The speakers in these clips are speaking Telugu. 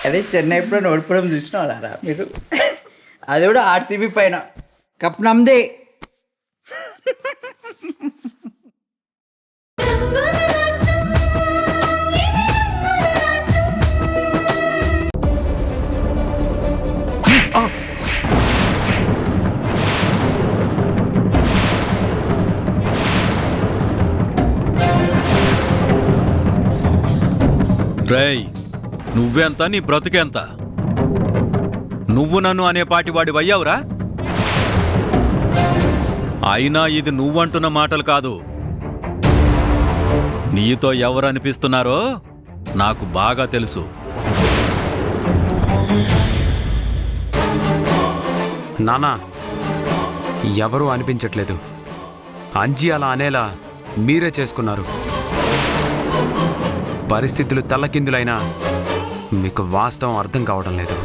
అదే చెన్నై ఎప్పుడో ఓడిపోవడం చూసినారా మీరు? అది కూడా ఆర్సీబీ పైన. కప్ నమ్దే. రేయ్, నువ్వెంత, నీ బ్రతుకెంత? నువ్వు నన్ను అనే పాటి వాడి వయ్యావురా? అయినా ఇది నువ్వంటున్న మాటలు కాదు. నీతో ఎవరు అనిపిస్తున్నారో నాకు బాగా తెలుసు. నానా, ఎవరూ అనిపించట్లేదు. అంజీ అలా అనేలా మీరే చేసుకున్నారు. పరిస్థితులు తల్లకిందులైనా మీకు వాస్తవం అర్థం కావడం లేదు.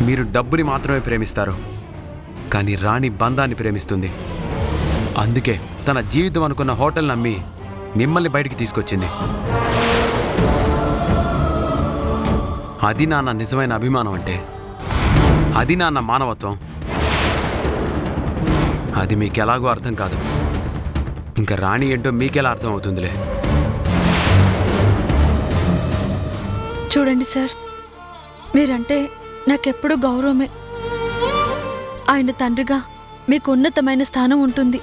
మీరు డబ్బుని మాత్రమే ప్రేమిస్తారు, కానీ రాణి బంధాన్ని ప్రేమిస్తుంది. అందుకే తన జీవితం అనుకున్న హోటల్ నమ్మి మిమ్మల్ని బయటికి తీసుకొచ్చింది. అది నాన్న నిజమైన అభిమానం అంటే. అది నాన్న మానవత్వం. అది మీకెలాగో అర్థం కాదు. ఇంకా రాణి ఏంటో మీకెలా అర్థం అవుతుందిలే. చూడండి సార్, మీరంటే నాకెప్పుడు గౌరవమే. ఆయన తండ్రిగా మీకు ఉన్నతమైన స్థానం ఉంటుంది.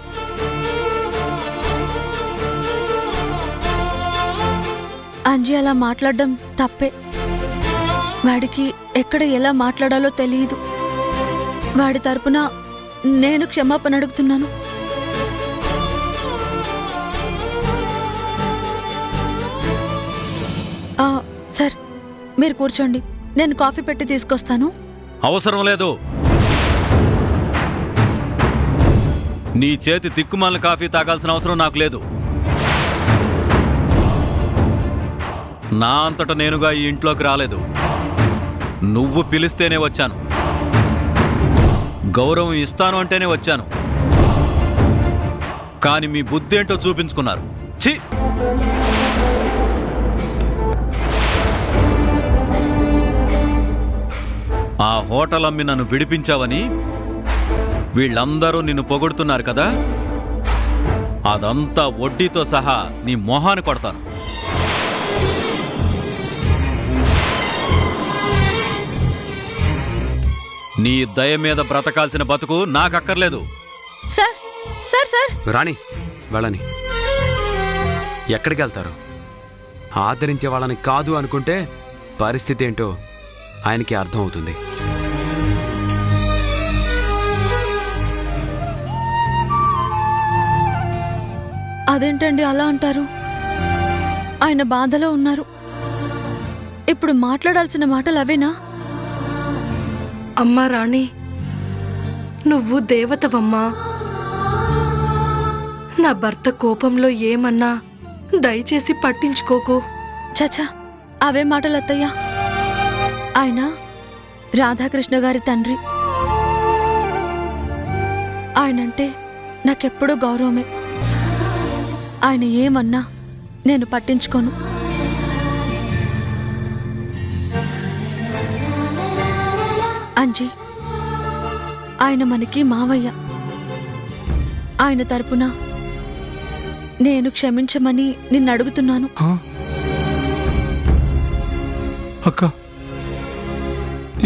అంజీ అలా మాట్లాడడం తప్పే. వాడికి ఎక్కడ ఎలా మాట్లాడాలో తెలియదు. వాడి తరపున నేను క్షమాపణ అడుగుతున్నాను. సార్, మీరు కూర్చోండి, నేను కాఫీ పెట్టి తీసుకొస్తాను. అవసరం లేదు. నీ చేతి తిక్కుమాలిన కాఫీ తాగాల్సిన అవసరం నాకు లేదు. నా అంతటా నేనుగా ఈ ఇంట్లోకి రాలేదు. నువ్వు పిలిస్తేనే వచ్చాను. గౌరవం ఇస్తాను అంటేనే వచ్చాను. కానీ మీ బుద్ధి ఏంటో చూపించుకున్నారు. ఛీ! ఆ హోటల్ అమ్మి నన్ను విడిపించావని వీళ్ళందరూ నిన్ను పొగుడుతున్నారు కదా, అదంతా వడ్డీతో సహా నీ మొహాన్ని కొడతాను. నీ దయ మీద బ్రతకాల్సిన బతుకు నాకక్కర్లేదు. సార్ సార్ సార్ రాణి, వాళ్ళని ఎక్కడికి వెళ్తారు? ఆదరించే వాళ్ళని కాదు అనుకుంటే పరిస్థితి ఏంటో ఆయనకి అర్థం అవుతుంది. అదేంటండి అలా అంటారు? ఆయన బాధలో ఉన్నారు. ఇప్పుడు మాట్లాడాల్సిన మాటలు అవేనా? అమ్మా రాణి, నువ్వు దేవతవమ్మా. నా భర్త కోపంలో ఏమన్నా దయచేసి పట్టించుకోకు. చచా, అవే మాటలు అత్తయ్యా. ఆయన రాధాకృష్ణ గారి తండ్రి. ఆయనంటే నాకెప్పుడూ గౌరవమే. ఆయన ఏమన్నా నేను పట్టించుకోను. అంజీ, ఆయన మనకి మావయ్య. ఆయన తరపున నేను క్షమించమని నిన్ను అడుగుతున్నాను. అక్క,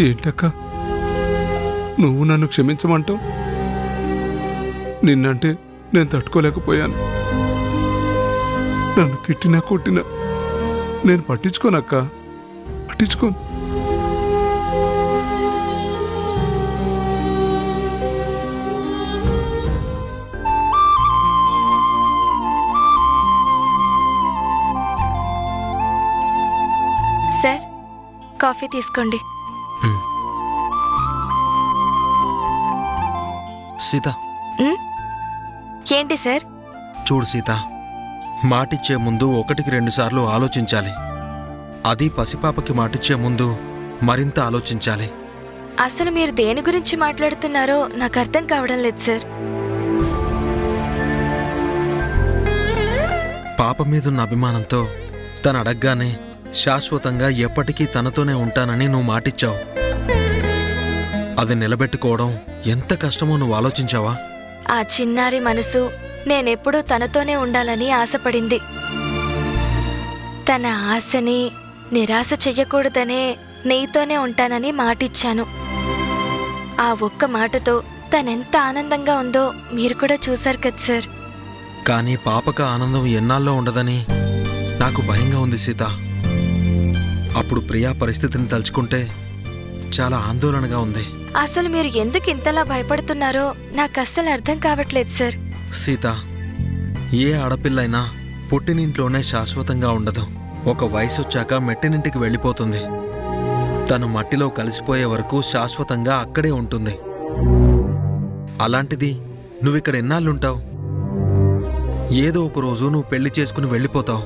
ఏంటక్క నువ్వు నన్ను క్షమించమంటావు? నిన్నంటే నేను తట్టుకోలేకపోయాను. నన్ను తిట్టినా కొట్టినా నేను పట్టించుకోనక్క, పట్టించుకోను. సార్, కాఫీ తీసుకోండి. సీత, ఏంటి సార్? చూడు సీత, మాటిచ్చే ముందు 1-2 సార్లు ఆలోచించాలి. అది పసిపాపకి మాటిచ్చే ముందు మరింత ఆలోచించాలి. అసలు మీరు దేని గురించి మాట్లాడుతున్నారో నాకు అర్థం కావడం లేదు సార్. పాప మీదున్న అభిమానంతో తను అడగ్గానే శాశ్వతంగా ఎప్పటికీ తనతోనే ఉంటానని నువ్వు మాటిచ్చావు. అది నిలబెట్టుకోవడం ఎంత కష్టమో నువ్వు ఆలోచించావా? ఆ చిన్నారి మనసు నేనెప్పుడూ తనతోనే ఉండాలని ఆశపడింది. తన ఆశని నిరాశ చెయ్యకూడదనే నీతోనే ఉంటానని మాటిచ్చాను. ఆ ఒక్క మాటతో తనెంత ఆనందంగా ఉందో మీరు కూడా చూశారు కదా సార్. కానీ పాపకు ఆనందం ఎన్నాళ్ళలో ఉండదని నాకు భయంగా ఉంది సీత. అప్పుడు ప్రియా పరిస్థితిని తలుచుకుంటే చాలా ఆందోళనగా ఉంది. అసలు మీరు ఎందుకు ఇంతలా భయపడుతున్నారో నాకు అస్సలు అర్థం కావట్లేదు సార్. సీత, ఏ ఆడపిల్లైనా పుట్టినింట్లోనే శాశ్వతంగా ఉండదు. ఒక వయసు వచ్చాక మెట్టినింటికి వెళ్ళిపోతుంది. తను మట్టిలో కలిసిపోయే వరకు శాశ్వతంగా అక్కడే ఉంటుంది. అలాంటిది నువ్విక్కడ ఎన్నాళ్ళుంటావు? ఏదో ఒక రోజు నువ్వు పెళ్లి చేసుకుని వెళ్ళిపోతావు.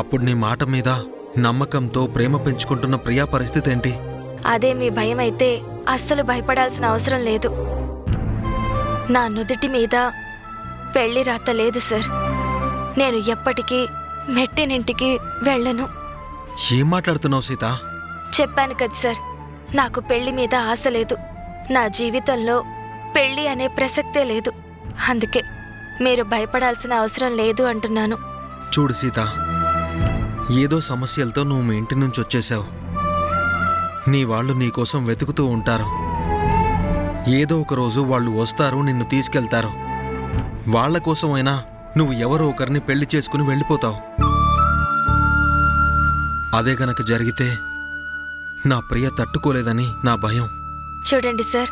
అప్పుడు నీ మాట మీద నమ్మకంతో ప్రేమ పెంచుకుంటున్న ప్రియా పరిస్థితి ఏంటి? అదే మీ భయం అయితే అస్సలు భయపడాల్సిన అవసరం లేదు. నా నుదుటి మీద పెళ్లి రాత లేదు సార్. నేను ఎప్పటికీ మెట్టినింటికి వెళ్ళను. ఏం మాట్లాడుతున్నావు సీత? చెప్పాను కదా సార్, నాకు పెళ్లి మీద ఆశ లేదు. నా జీవితంలో పెళ్లి అనే ప్రసక్తే లేదు. అందుకే మీరు భయపడాల్సిన అవసరం లేదు అంటున్నాను. చూడు సీత, ఏదో సమస్యలతో నువ్వు మీ ఇంటి నుంచి వచ్చేసావు. నీ వాళ్ళు నీకోసం వెతుకుతూ ఉంటారు. ఏదో ఒక రోజు వాళ్ళు వస్తారు, నిన్ను తీసుకెళ్తారు. వాళ్ల కోసమైనా నువ్వు ఎవరో ఒకరిని పెళ్లి చేసుకుని వెళ్ళిపోతావు. అదే గనక జరిగితే నా ప్రియ తట్టుకోలేదని నా భయం. చూడండి సార్,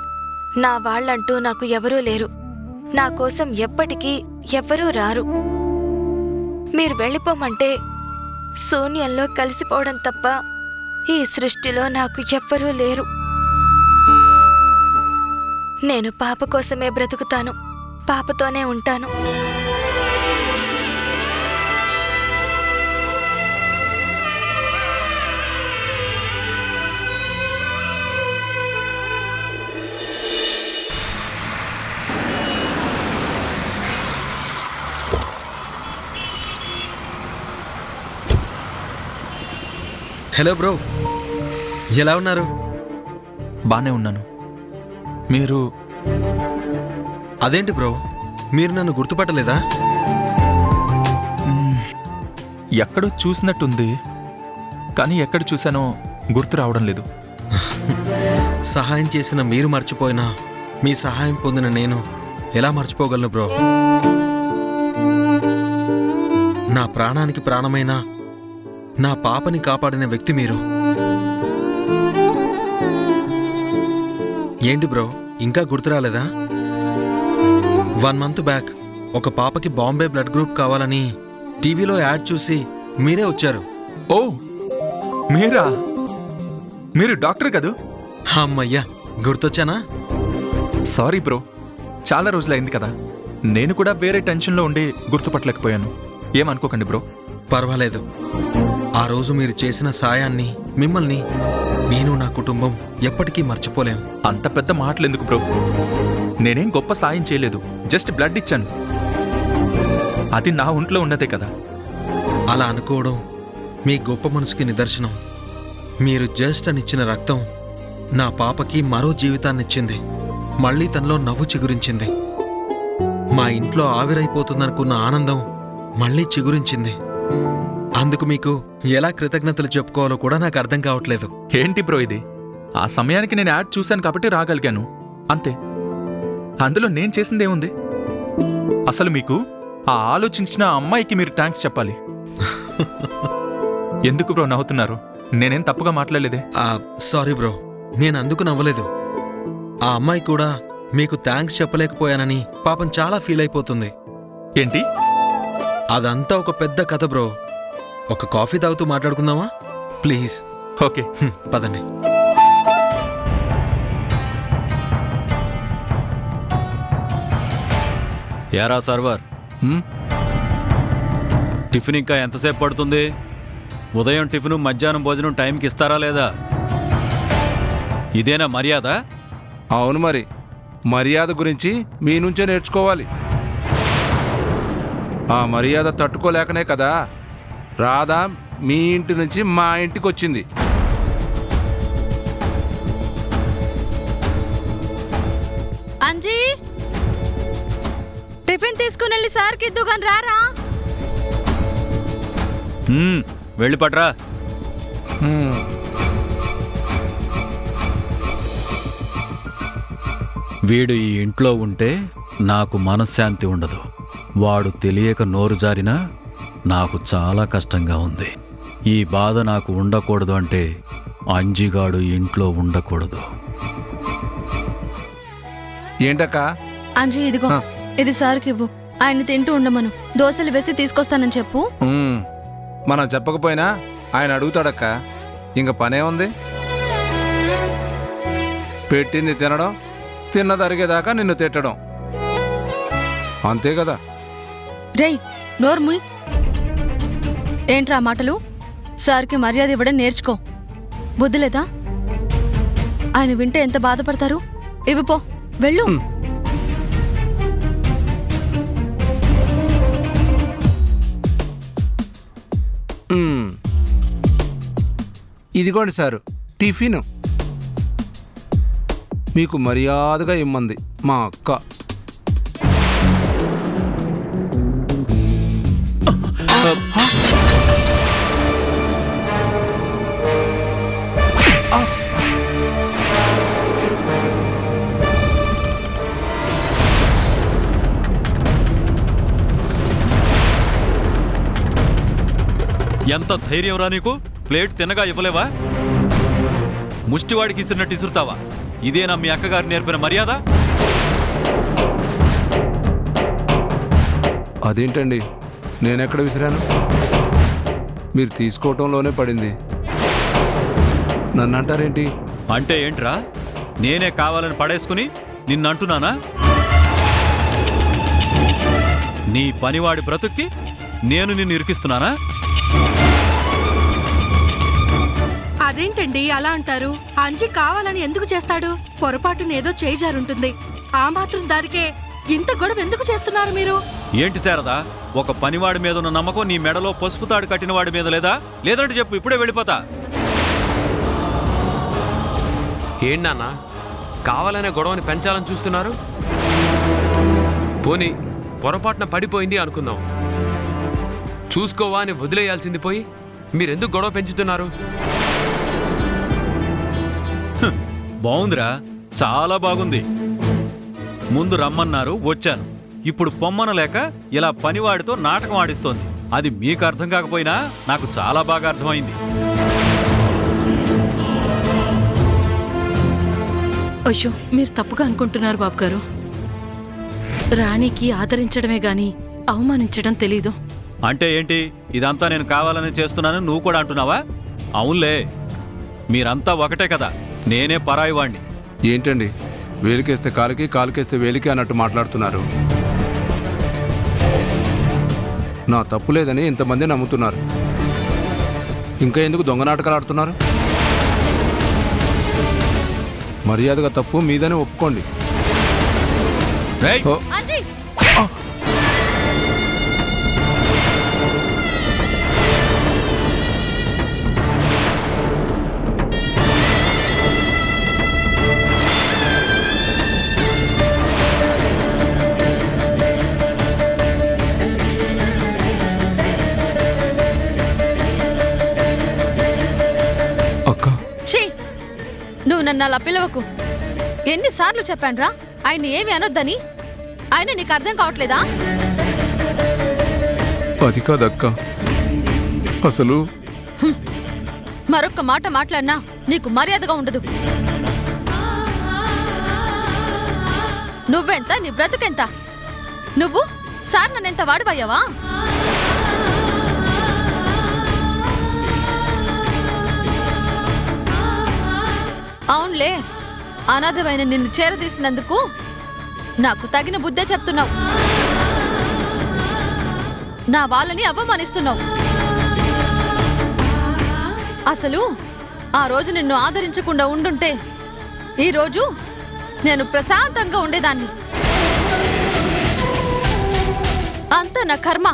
నా వాళ్ళంటూ నాకు ఎవరూ లేరు. నా కోసం ఎప్పటికీ ఎవ్వరూ రారు. మీరు వెళ్ళిపోమంటే శూన్యంలో కలిసిపోవడం తప్ప ఈ సృష్టిలో నాకు ఎవ్వరూ లేరు. నేను పాప కోసమే బ్రతుకుతాను, పాపతోనే ఉంటాను. హలో బ్రో, ఎలా ఉన్నారు? బానే ఉన్నాను. మీరు అదేంటి బ్రో, మీరు నన్ను గుర్తుపట్టలేదా? ఎక్కడో చూసినట్టుంది, కానీ ఎక్కడ చూశానో గుర్తు రావడం లేదు. సహాయం చేసిన మీరు మర్చిపోయినా మీ సహాయం పొందిన నేను ఎలా మర్చిపోగలను బ్రో? నా ప్రాణానికి ప్రాణమైన నా పాపని కాపాడిన వ్యక్తి మీరు. ఏంటి బ్రో, ఇంకా గుర్తురాలేదా? 1 మంత్ బ్యాక్ ఒక పాపకి బాంబే బ్లడ్ గ్రూప్ కావాలని టీవీలో యాడ్ చూసి మీరే వచ్చారు. ఓ మీరా? మీరు డాక్టర్ కదూ? అమ్మయ్యా, గుర్తొచ్చానా? సారీ బ్రో, చాలా రోజులైంది కదా. నేను కూడా వేరే టెన్షన్లో ఉండి గుర్తుపట్టలేకపోయాను. ఏమనుకోకండి బ్రో. పర్వాలేదు. ఆ రోజు మీరు చేసిన సాయాన్ని, మిమ్మల్ని నేను నా కుటుంబం ఎప్పటికీ మర్చిపోలేం. అంత పెద్ద మాటలు ఎందుకు బ్రో? నేనేం గొప్ప సాయం చేయలేదు, జస్ట్ బ్లడ్ ఇచ్చాను. అది నా ఒంట్లో ఉన్నదే కదా. అలా అనుకోవడం మీ గొప్ప మనసుకి నిదర్శనం. మీరు జస్ట్ అనిచ్చిన రక్తం నా పాపకి మరో జీవితాన్నిచ్చింది. మళ్ళీ తనలో నవ్వు చిగురించింది. మా ఇంట్లో ఆవిరైపోతుందనుకున్న ఆనందం మళ్ళీ చిగురించింది. అందుకు మీకు ఎలా కృతజ్ఞతలు చెప్పుకోవాలో కూడా నాకు అర్థం కావట్లేదు. ఏంటి బ్రో ఇది? ఆ సమయానికి నేను యాడ్ చూశాను కాబట్టి రాగలిగాను, అంతే. అందులో నేను చేసిందేముంది? అసలు మీకు ఆ ఆలోచించిన అమ్మాయికి మీరు థ్యాంక్స్ చెప్పాలి. ఎందుకు బ్రో నవ్వుతున్నారు? నేనేం తప్పుగా మాట్లాడలేదే. సారీ బ్రో, నేను అందుకు నవ్వలేదు. ఆ అమ్మాయి కూడా మీకు థ్యాంక్స్ చెప్పలేకపోయానని పాపం చాలా ఫీల్ అయిపోతుంది. ఏంటి? అదంతా ఒక పెద్ద కథ బ్రో. ఒక కాఫీ తాగుతూ మాట్లాడుకుందామా ప్లీజ్? ఓకే పదండి. యారా సర్వర్, టిఫిన్ ఇంకా ఎంతసేపు పడుతుంది? ఉదయం టిఫిన్, మధ్యాహ్నం భోజనం టైంకి ఇస్తారా లేదా? ఇదేనా మర్యాద? అవును, మరి మర్యాద గురించి మీ నుంచే నేర్చుకోవాలి. ఆ మర్యాద తట్టుకోలేకనే కదా రాధా మీ ఇంటి నుంచి మా ఇంటికి వచ్చింది. అంజీ, టిఫిన్ తీసుకుని వెళ్ళి సార్కి ఇద్దుగాని రారా. వెళ్ళి పట్రా. వీడు ఈ ఇంట్లో ఉంటే నాకు మనశ్శాంతి ఉండదు. వాడు తెలియక నోరు జారినా నాకు చాలా కష్టంగా ఉంది. ఈ బాధ నాకు ఉండకూడదు అంటే అంజిగాడు ఇంట్లో ఉండకూడదు. ఏంటక్కా? అంజీ, ఇదిగో ఇది సార్కి ఇవ్వు. ఆయన తింటూ ఉండమను. దోశలు వేసి తీసుకొస్తానని చెప్పు. మనం చెప్పకపోయినా ఆయన అడుగుతాడక్క. ఇంక పనే ఉంది. పెట్టింది తినడం, తిన్నది అరిగేదాకా నిన్ను తిట్టడం, అంతే కదా. రేయ్, నోర్ముయ్. ఏంట్రా మాటలు? సార్కి మర్యాద ఇవ్వడం నేర్చుకో. బుద్ధి లేదా? ఆయన వింటే ఎంత బాధపడతారు. ఇవి పో, వెళ్ళు. ఇదిగోండి సారు టిఫిన్. మీకు మర్యాదగా ఇమ్మంది మా అక్క. ఎంత ధైర్యంరా నీకు? ప్లేట్ తినగా ఇవ్వలేవా? ముష్టివాడికి ఇసిరినట్టు ఇసురుతావా? ఇదేనా మీ అక్కగారు నేర్పిన మర్యాద? అదేంటండి, నేనెక్కడ విసిరాను? మీరు తీసుకోవటంలోనే పడింది. నన్ను అంటారేంటి? అంటే ఏంట్రా? నేనే కావాలని పడేసుకుని నిన్నంటున్నానా? నీ పనివాడి బ్రతుక్కి నేను నిన్ను ఇరికిస్తున్నానా? అదేంటండి అలా అంటారు? అంజి కావాలని ఎందుకు చేస్తాడు? పొరపాటున ఏదో చేజారుంటుంది. ఆ మాత్రం దానికే ఇంత గొడవ ఎందుకు చేస్తున్నారు మీరు? ఏంటి శారదా, ఒక పనివాడి మీద ఉన్న నమ్మకం నీ మెడలో పసుపు తాడు కట్టిన వాడి మీద లేదా? లేదంటే చెప్పు, ఇప్పుడే వెళ్ళిపోతా. ఏంటన్నా కావాలనే గొడవని పెంచాలని చూస్తున్నారు? పోనీ పొరపాటున పడిపోయింది అనుకుందాం. చూసుకోవా అని వదిలేయాల్సింది పోయి మీరెందుకు గొడవ పెంచుతున్నారు? బాగుందిరా, చాలా బాగుంది. ముందు రమ్మన్నారు, వచ్చాను. ఇప్పుడు పొమ్మనలేక ఇలా పనివాడితో నాటకం ఆడిస్తోంది. అది మీకు అర్థం కాకపోయినా నాకు చాలా బాగా అర్థమైంది. అయ్యో, మీరు తప్పుగా అనుకుంటున్నారు బాబు గారు. రాణికి ఆదరించడమే గాని అవమానించడం తెలీదు. అంటే ఏంటి? ఇదంతా నేను కావాలని చేస్తున్నాను నువ్వు కూడా అంటున్నావా? అవునులే, మీరంతా ఒకటే కదా. నేనే పరాయి వాణ్ణి. ఏంటండి, వేలికేస్తే కాలుకి, కాలుకేస్తే వేలికి అన్నట్టు మాట్లాడుతున్నారు. నా తప్పు లేదని ఇంతమంది నమ్ముతున్నారు. ఇంకా ఎందుకు దొంగ నాటకాలు ఆడుతున్నారు? మర్యాదగా తప్పు మీదని ఒప్పుకోండి. రేయ్! ఓ, అంజీ, అక్క, ఛీ, నువ్వు నన్ను అలా పిలవకు. ఎన్నిసార్లు చెప్పానురా ఆయన ఏమి అనొద్దని? ఆయన నీకు అర్థం కావట్లేదా? అది కాదక్క, అసలు మరొక్క మాట మాట్లాడినా నీకు మర్యాదగా ఉండదు. నువ్వెంత, నీ బ్రతుకెంత? నువ్వు సార్ నన్నెంత వాడిపోయావా? అవునులే, అనాథమైన నిన్ను చేరదీసినందుకు నాకు తగిన బుద్ధే చెప్తున్నావు. నా వాళ్ళని అవమానిస్తున్నావు. అసలు ఆ రోజు నిన్ను ఆదరించకుండా ఉండుంటే ఈరోజు నేను ప్రశాంతంగా ఉండేదాన్ని. అంతా నా కర్మ.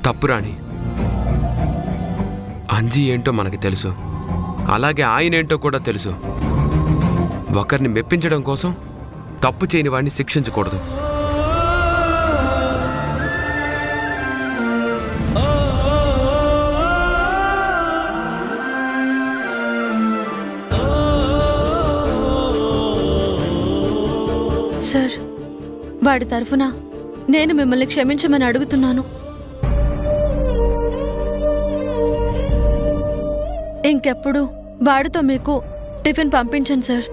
తప్పు రాణి. అంజీ ఏంటో మనకి తెలుసు, అలాగే ఆయన ఏంటో కూడా తెలుసు. ఒకరిని మెప్పించడం కోసం తప్పు చేయని వాడిని శిక్షించకూడదు. సార్, వాడి తరఫున నేను మిమ్మల్ని క్షమించమని అడుగుతున్నాను. ఇంకెప్పుడు వాడితో మీకు టిఫిన్ పంపించండి సార్.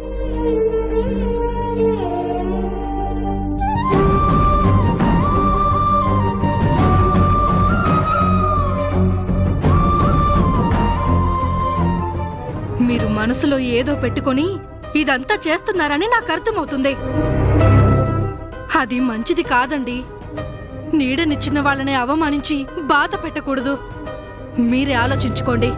మీరు మనసులో ఏదో పెట్టుకొని ఇదంతా చేస్తున్నారని నాకు అర్థమవుతుంది. అది మంచిది కాదండి. నీడనిచ్చిన వాళ్ళని అవమానించి బాధ పెట్టకూడదు. మీరే ఆలోచించుకోండి.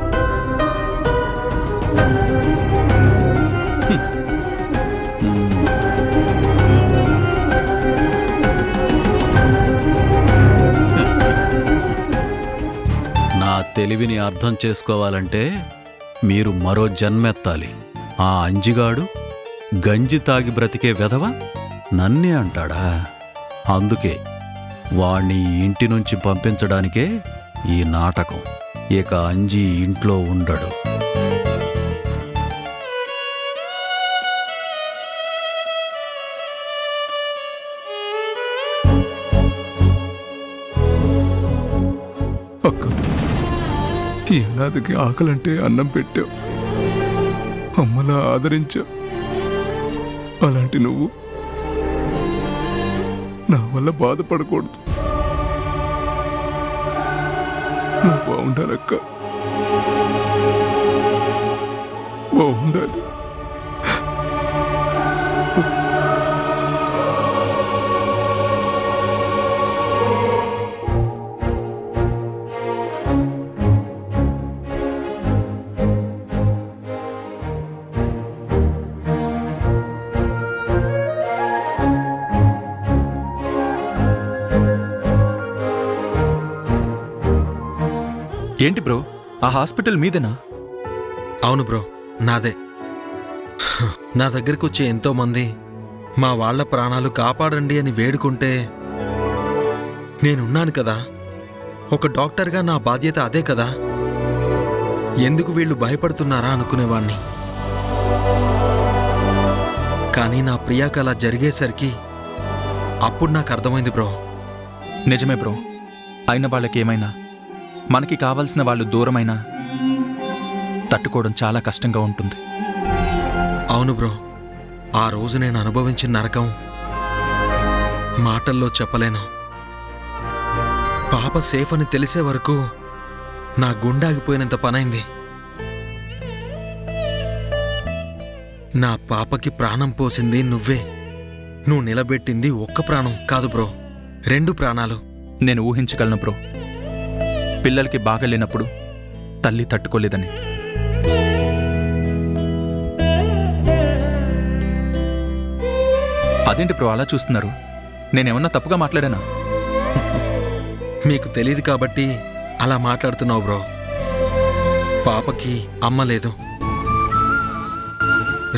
నా తెలివిని అర్థం చేసుకోవాలంటే మీరు మరో జన్మెత్తాలి. ఆ అంజిగాడు గంజి తాగి బ్రతికే వెధవ నన్నే అంటాడా? అందుకే వాణ్ణి ఇంటి నుంచి పంపించడానికే ఈ నాటకం. ఇక అంజి ఇంట్లో ఉండడు. అక్క, ఈ అనాథకి ఆకలంటే అన్నం పెట్టావు, అమ్మలా ఆదరించావు. అలాంటి నువ్వు నా వల్ల బాధపడకూడదు. నువ్వు బాగుండాలక్క, బాగుండాలి. ఏంటి బ్రో, ఆ హాస్పిటల్ మీదేనా? అవును బ్రో, నాదే. నా దగ్గరికి వచ్చే ఎంతోమంది మా వాళ్ళ ప్రాణాలు కాపాడండి అని వేడుకుంటే నేనున్నాను కదా. ఒక డాక్టర్గా నా బాధ్యత అదే కదా. ఎందుకు వీళ్ళు భయపడుతున్నారా అనుకునేవాణ్ణి. కానీ నా ప్రియాకి అలా జరిగేసరికి అప్పుడు నాకు అర్థమైంది బ్రో. నిజమే బ్రో, అయిన వాళ్ళకి ఏమైనా మనకి కావాల్సిన వాళ్ళు దూరమైనా తట్టుకోవడం చాలా కష్టంగా ఉంటుంది. అవును బ్రో, ఆ రోజు నేను అనుభవించిన నరకం మాటల్లో చెప్పలేను. పాప సేఫ్ అని తెలిసే వరకు నా గుండాగిపోయినంత పనైంది. నా పాపకి ప్రాణం పోసింది నువ్వే. నువ్వు నిలబెట్టింది ఒక్క ప్రాణం కాదు బ్రో, 2 ప్రాణాలు. నేను ఊహించగలను బ్రో, పిల్లలకి బాగలేనప్పుడు తల్లి తట్టుకోలేదని. అదేంటి బ్రో అలా చూస్తున్నారు? నేనేమన్నా తప్పుగా మాట్లాడానా? మీకు తెలియదు కాబట్టి అలా మాట్లాడుతున్నావు బ్రో. పాపకి అమ్మ లేదు.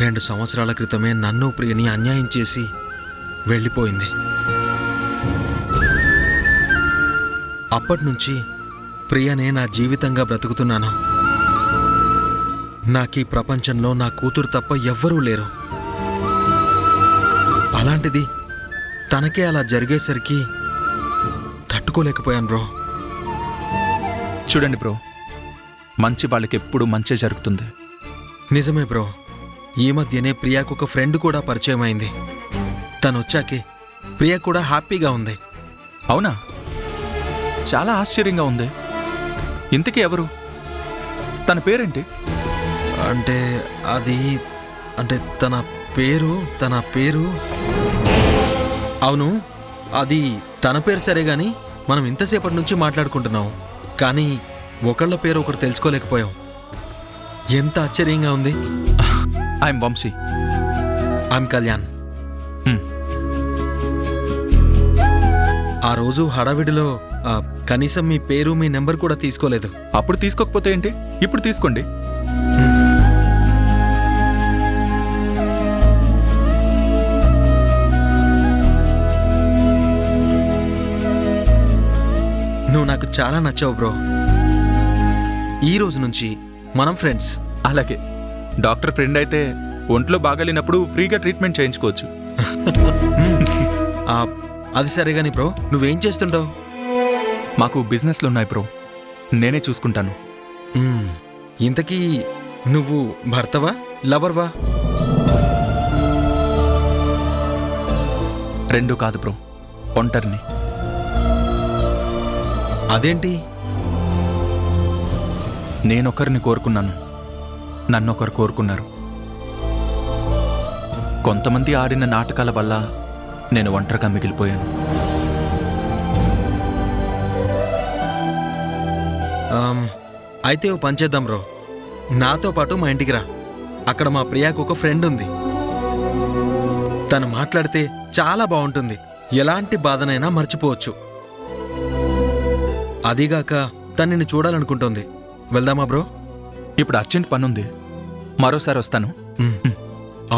2 సంవత్సరాల క్రితమే నన్ను ప్రియని అన్యాయం చేసి వెళ్ళిపోయింది. అప్పటినుంచి ప్రియనే నా జీవితంగా బ్రతుకుతున్నాను. నాకీ ప్రపంచంలో నా కూతురు తప్ప ఎవ్వరూ లేరు. అలాంటిది తనకే అలా జరిగేసరికి తట్టుకోలేకపోయాను బ్రో. చూడండి బ్రో, మంచి వాళ్ళకి ఎప్పుడు మంచే జరుగుతుంది. నిజమే బ్రో. ఈ మధ్యనే ప్రియాకు ఒక ఫ్రెండ్ కూడా పరిచయం అయింది. తను వచ్చాకే ప్రియా కూడా హ్యాపీగా ఉంది. అవునా? చాలా ఆశ్చర్యంగా ఉంది. ఇంతకీ ఎవరు? తన పేరేంటి? అంటే అది అంటే తన పేరు అవును, అది తన పేరు సరే గాని మనం ఇంతసేపటి నుంచి మాట్లాడుకుంటున్నాం, కానీ ఒకళ్ళ పేరు ఒకరు తెలుసుకోలేకపోయాం. ఎంత ఆశ్చర్యంగా ఉంది. ఐఎమ్ వంశీ. ఐఎమ్ కళ్యాణ్. హ్మ్. ఆ రోజు హడావిడిలో కనీసం మీ పేరు మీ నెంబర్ కూడా తీసుకోలేదు. అప్పుడు తీసుకోకపోతే ఏంటి, ఇప్పుడు తీసుకోండి. నువ్వు నాకు చాలా నచ్చావు బ్రో. ఈ రోజు నుంచి మనం ఫ్రెండ్స్. అలాగే డాక్టర్ ఫ్రెండ్ అయితే ఒంట్లో బాగాలేనప్పుడు ఫ్రీగా ట్రీట్మెంట్ చేయించుకోవచ్చు. అది సరే గాని బ్రో, నువ్వేం చేస్తుంటావు? మాకు బిజినెస్లు ఉన్నాయి బ్రో, నేనే చూసుకుంటాను. ఇంతకీ నువ్వు భర్తవా లవర్వా? రెండూ కాదు బ్రో, ఒంటరిని. అదేంటి? నేనొకరిని కోరుకున్నాను, నన్నొకరు కోరుకున్నారు. కొంతమంది ఆడిన నాటకాల వల్ల నేను ఒంటరిగా మిగిలిపోయాను. అయితే ఓ పని చేద్దాం బ్రో, నాతో పాటు మా ఇంటికి రా. అక్కడ మా ప్రియాకు ఒక ఫ్రెండ్ ఉంది. తను మాట్లాడితే చాలా బాగుంటుంది, ఎలాంటి బాధనైనా మర్చిపోవచ్చు. అదీగాక తను నిన్ను చూడాలనుకుంటోంది. వెళ్దామా బ్రో? ఇప్పుడు అర్జెంట్ పనుంది, మరోసారి వస్తాను.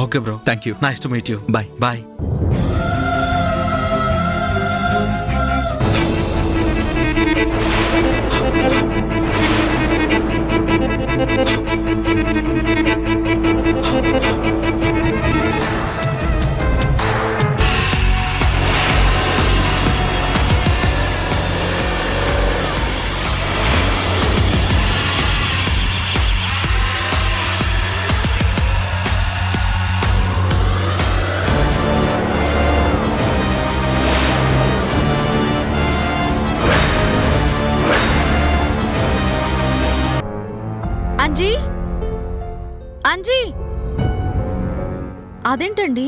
Okay bro, thank you. Nice to meet you. Bye. Bye. Anji, Anji, అదేంటండి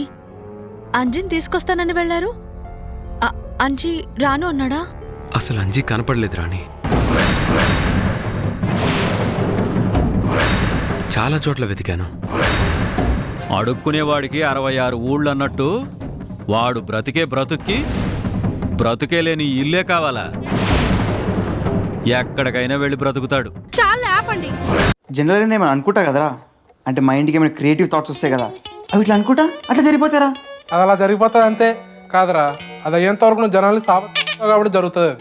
అంజీని తీసుకొస్తానని వెళ్ళారు? అంజీ రాను అన్నాడా? అసలు అంజీ కనపడలేదు రాణి. చాలా చోట్ల వెతికాను. అడుక్కునేవాడికి 66 ఊళ్ళు అన్నట్టు వాడు బ్రతికే బ్రతుకే లేని ఇల్లే కావాలా? ఎక్కడికైనా వెళ్ళి బ్రతుకుతాడు. చాలా ఆపండి. జనరల్గా నేను అనుకుంటా కదరా, అంటే మైండ్కి ఏమైనా క్రియేటివ్ థాట్స్ వస్తాయి కదా, అవి ఇట్లా అనుకుంటా అట్లా జరిగిపోతారా? అది అలా జరిగిపోతుంది అంతే కాదురా, అది అయ్యేంత వరకు నువ్వు జనాలు కాబట్టి జరుగుతుంది.